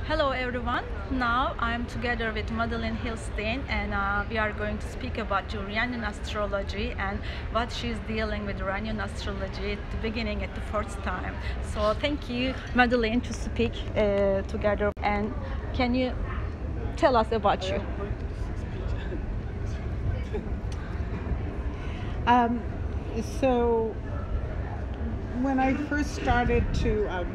Hello everyone. Now I'm together with Madalyn Hils and we are going to speak about URANYEN astrology and what she's dealing with URANYEN astrology at the beginning, at the first time. So thank you, Madalyn, to speak together. And can you tell us about you? So when I first started to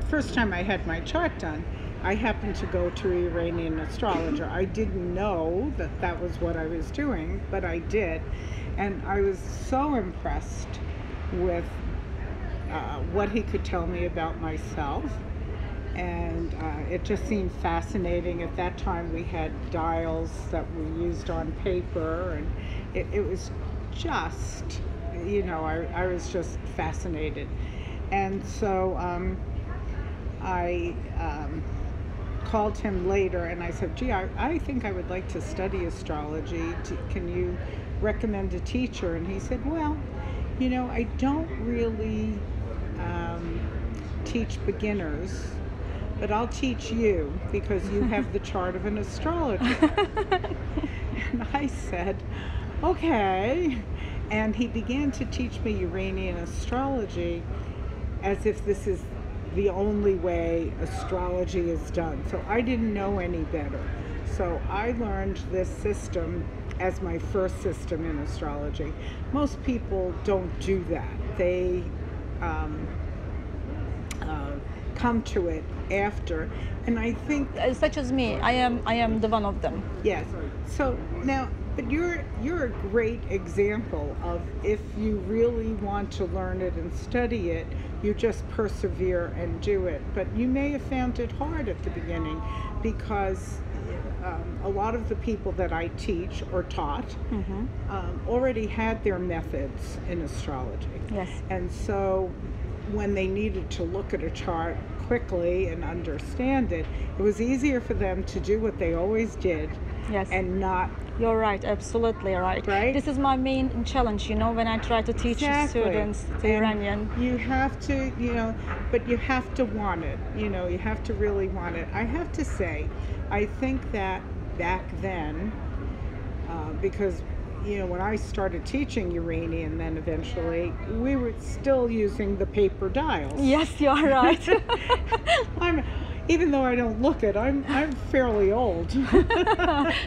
first time I had my chart done, I happened to go to a Iranian astrologer. I didn't know that that was what I was doing, but I did, and I was so impressed with what he could tell me about myself, and it just seemed fascinating. At that time we had dials that were used on paper, and it was just, I was just fascinated. And so I called him later and I said, gee, I think I would like to study astrology. Can you recommend a teacher? And he said, well, I don't really teach beginners, but I'll teach you because you have the chart of an astrologer. And I said, okay. And he began to teach me Iranian astrology as if this is the only way astrology is done. So I didn't know any better. So I learned this system as my first system in astrology. Most people don't do that. They come to it after, and I think Such as me, I am the one of them. yes. So now, but you're a great example of, if you really want to learn it and study it, you just persevere and do it. But you may have found it hard at the beginning because a lot of the people that I teach or taught already had their methods in astrology. Yes. And so when they needed to look at a chart quickly and understand it, it was easier for them to do what they always did. Yes. And not. You're right, absolutely right. Right? This is my main challenge, when I try to teach students the Iranian. You have to, but you have to want it. You have to really want it. I have to say, I think that back then, because when I started teaching Iranian, then eventually, we were still using the paper dials. Yes, you are right. Even though I don't look it, I'm fairly old.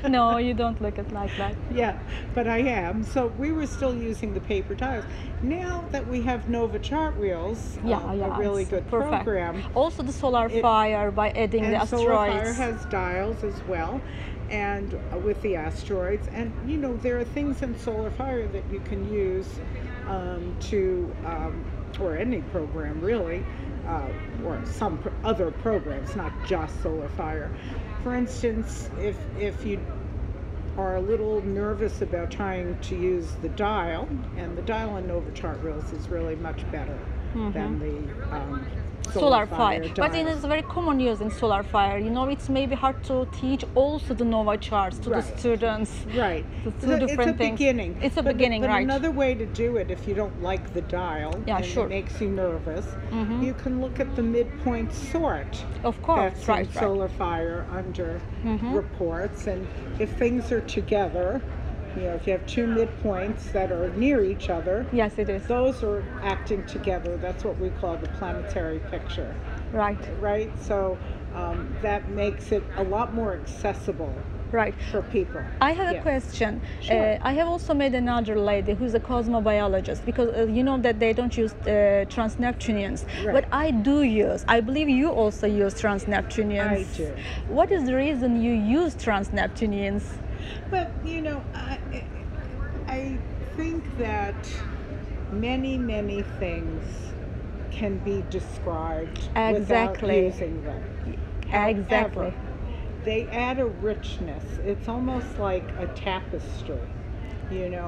No, you don't look it like that. Yeah, but I am. So we were still using the paper dials. Now that we have Nova chart wheels, a really good perfect program. Also the solar fire by adding the asteroids. Solar fire has dials as well, and with the asteroids. And there are things in solar fire that you can use or any program really, or some other programs, not just solar fire. For instance, if you are a little nervous about trying to use the dial, and the dial in Nova chart wheels is really much better than the solar fire. dials. But it is very common use in solar fire. It's maybe hard to teach also the Nova charts to the students. Right. The different things. Beginning. It's a beginning, but right? Another way to do it, if you don't like the dial, and sure. it makes you nervous, you can look at the midpoint sort. Of course, that's right. in solar fire under reports, and if things are together, if you have two midpoints that are near each other, yes, it is. Those are acting together. That's what we call the planetary picture. Right. Right. So that makes it a lot more accessible. Right. For people. I have a question. Sure. I have also met another lady who's a cosmobiologist, because that they don't use trans-Neptunians. Right. But I do use. I believe you also use trans-Neptunians. I do. What is the reason you use trans-Neptunians? Well, I think that many things can be described without using them. Exactly. However, they add a richness. It's almost like a tapestry, and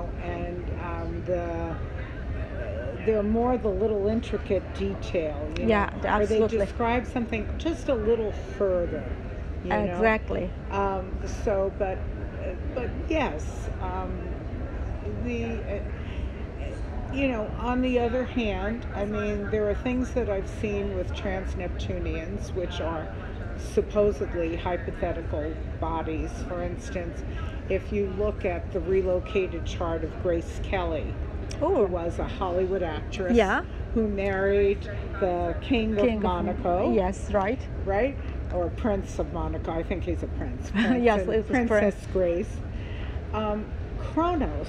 they're more the little intricate detail. Yeah, absolutely. Or they describe something just a little further. Exactly. But yes, you know, on the other hand, I mean, there are things that I've seen with trans-Neptunians, which are supposedly hypothetical bodies. For instance, if you look at the relocated chart of Grace Kelly, who was a Hollywood actress, who married the King of Monaco. Yes, right. Right? Or Prince of Monaco. I think he's a prince. Yes, it's Princess Grace. Kronos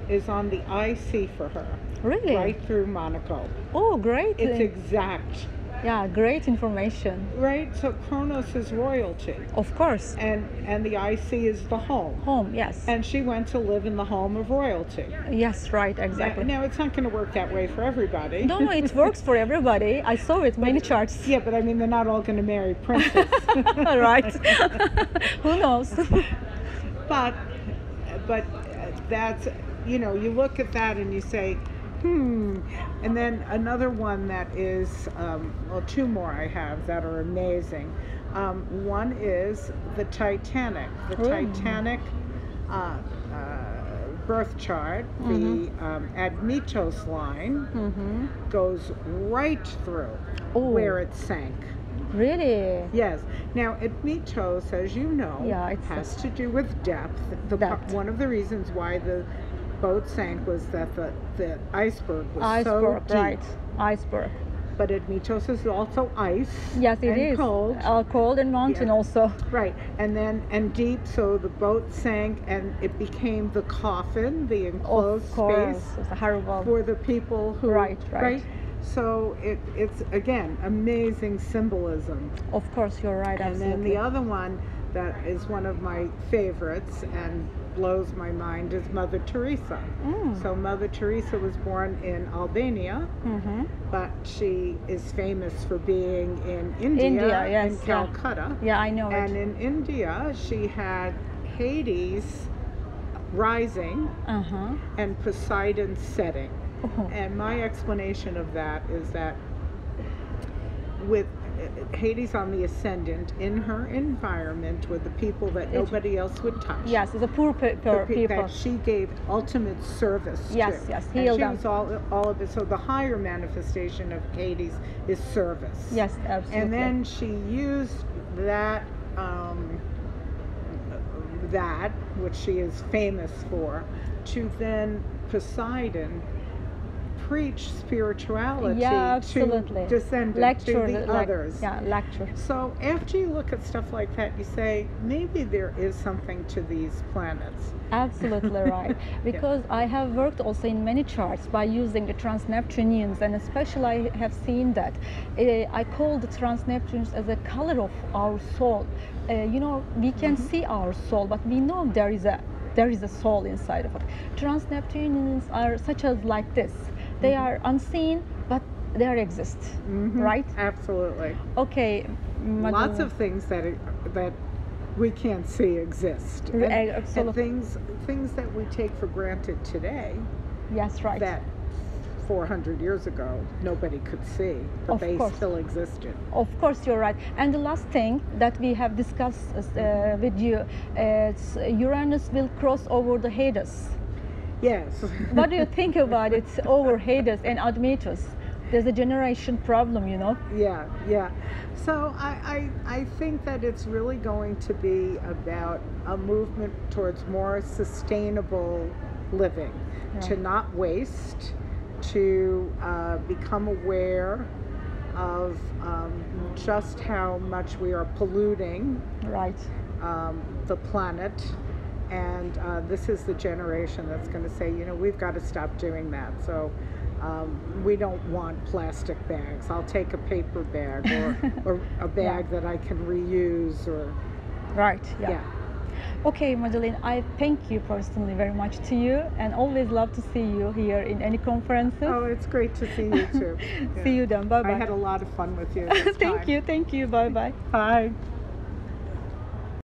is on the IC for her. Really? Right through Monaco. Oh, great. It's exact. Yeah, great information. Right? So Kronos is royalty. Of course. And the IC is the home. Home, yes. And she went to live in the home of royalty. Yes, right, exactly. Now it's not going to work that way for everybody. No, it works for everybody. I saw it many charts. Yeah, but I mean, they're not all going to marry princes. Right. Who knows? But that's, you know, you look at that and you say, and then another one that is, well, two more I have that are amazing. One is the Titanic. The Titanic birth chart, the Admetos line goes right through where it sank. Really? Yes. Now, Admetos, as you know, has to do with depth. One of the reasons why the boat sank was that the iceberg was so deep. Right. Iceberg. But Admetos is also ice. Yes, it is. Cold. Cold and mountain also. Right. And deep, so the boat sank and it became the coffin, the enclosed space it's horrible for the people who... Right. So it's, again, amazing symbolism. Of course, you're right, absolutely. And then the other one that is one of my favorites and blows my mind is Mother Teresa. So Mother Teresa was born in Albania, but she is famous for being in India, in Calcutta. Yeah, I know it. And in India, she had Hades rising and Poseidon setting. And my explanation of that is that with Hades on the ascendant, in her environment were the people that nobody else would touch. Yes, the poor people. That she gave ultimate service to. Yes, heal them. She was all of it. So the higher manifestation of Hades is service. Yes, absolutely. And then she used that, which she is famous for, to then Poseidon preach spirituality to descendants, to the others. Lecture. So after you look at stuff like that, you say, maybe there is something to these planets. Absolutely right. Because I have worked also in many charts by using the trans-Neptunians, and especially I have seen that. I call the trans-Neptunians as a color of our soul. You know, we can see our soul, but we know there is a soul inside of it. Trans-Neptunians are such as like this. They are unseen, but they exist, right? Absolutely. Okay. Lots of things that we can't see exist. And things that we take for granted today. Yes, right. That 400 years ago nobody could see, but they still existed. Of course, you're right. And the last thing that we have discussed with you is Uranus will cross over the Hades. Yes. What do you think about it over Hades and Admetos? There's a generation problem, you know? Yeah. So I think that it's really going to be about a movement towards more sustainable living, to not waste, to become aware of just how much we are polluting the planet. And this is the generation that's going to say, you know, we've got to stop doing that. So we don't want plastic bags. I'll take a paper bag or a bag that I can reuse or... Right, yeah. Okay, Madalyn, I thank you personally very much to you, and always love to see you here in any conferences. Oh, it's great to see you too. See you then. Bye-bye. I had a lot of fun with you this time. Thank you. Bye-bye. Bye.